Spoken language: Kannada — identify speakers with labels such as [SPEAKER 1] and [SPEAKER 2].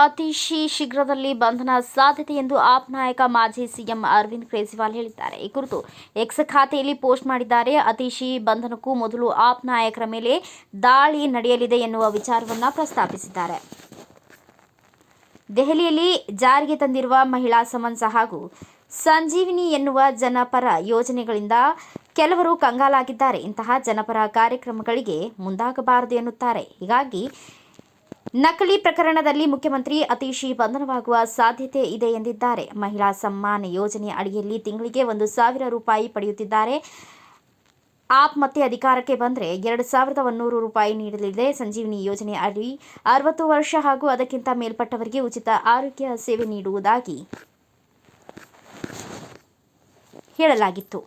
[SPEAKER 1] ಅತಿ ಶೀಘ್ರದಲ್ಲಿ ಬಂಧನ ಸಾಧ್ಯತೆ ಎಂದು ಆಪ್ ನಾಯಕ ಮಾಜಿ ಸಿಎಂ ಅರವಿಂದ್ ಕೇಜ್ರಿವಾಲ್ ಹೇಳಿದ್ದಾರೆ. ಈ ಕುರಿತು ಎಕ್ಸ್ ಖಾತೆಯಲ್ಲಿ ಪೋಸ್ಟ್ ಮಾಡಿದ್ದಾರೆ. ಅತೀಶಿ ಬಂಧನಕ್ಕೂ ಮೊದಲು ಆಪ್ ನಾಯಕರ ಮೇಲೆ ದಾಳಿ ನಡೆಯಲಿದೆ ಎನ್ನುವ ವಿಚಾರವನ್ನು ಪ್ರಸ್ತಾಪಿಸಿದ್ದಾರೆ. ದೆಹಲಿಯಲ್ಲಿ ಜಾರಿಗೆ ತಂದಿರುವ ಮಹಿಳಾ ಸಮನ್ಸ್ ಹಾಗೂ ಸಂಜೀವಿನಿ ಎನ್ನುವ ಜನಪರ ಯೋಜನೆಗಳಿಂದ ಕೆಲವರು ಕಂಗಾಲಾಗಿದ್ದಾರೆ. ಇಂತಹ ಜನಪರ ಕಾರ್ಯಕ್ರಮಗಳಿಗೆ ಮುಂದಾಗಬಾರದು ಎನ್ನುತ್ತಾರೆ. ಹೀಗಾಗಿ ನಕಲಿ ಪ್ರಕರಣದಲ್ಲಿ ಮುಖ್ಯಮಂತ್ರಿ ಅತೀಶಿ ಬಂಧನವಾಗುವ ಸಾಧ್ಯತೆ ಇದೆ ಎಂದಿದ್ದಾರೆ. ಮಹಿಳಾ ಸಮ್ಮಾನ್ ಯೋಜನೆ ಅಡಿಯಲ್ಲಿ ತಿಂಗಳಿಗೆ 1,000 ರೂಪಾಯಿ ಪಡೆಯುತ್ತಿದ್ದಾರೆ. ಆಪ್ ಮತ್ತೆ ಅಧಿಕಾರಕ್ಕೆ ಬಂದರೆ 2,100 ರೂಪಾಯಿ ನೀಡಲಿದೆ. ಸಂಜೀವಿನಿ ಯೋಜನೆ ಅಡಿ 60 ವರ್ಷ ಹಾಗೂ ಅದಕ್ಕಿಂತ ಮೇಲ್ಪಟ್ಟವರಿಗೆ ಉಚಿತ ಆರೋಗ್ಯ ಸೇವೆ ನೀಡುವುದಾಗಿ ಹೇಳಲಾಗಿತ್ತು.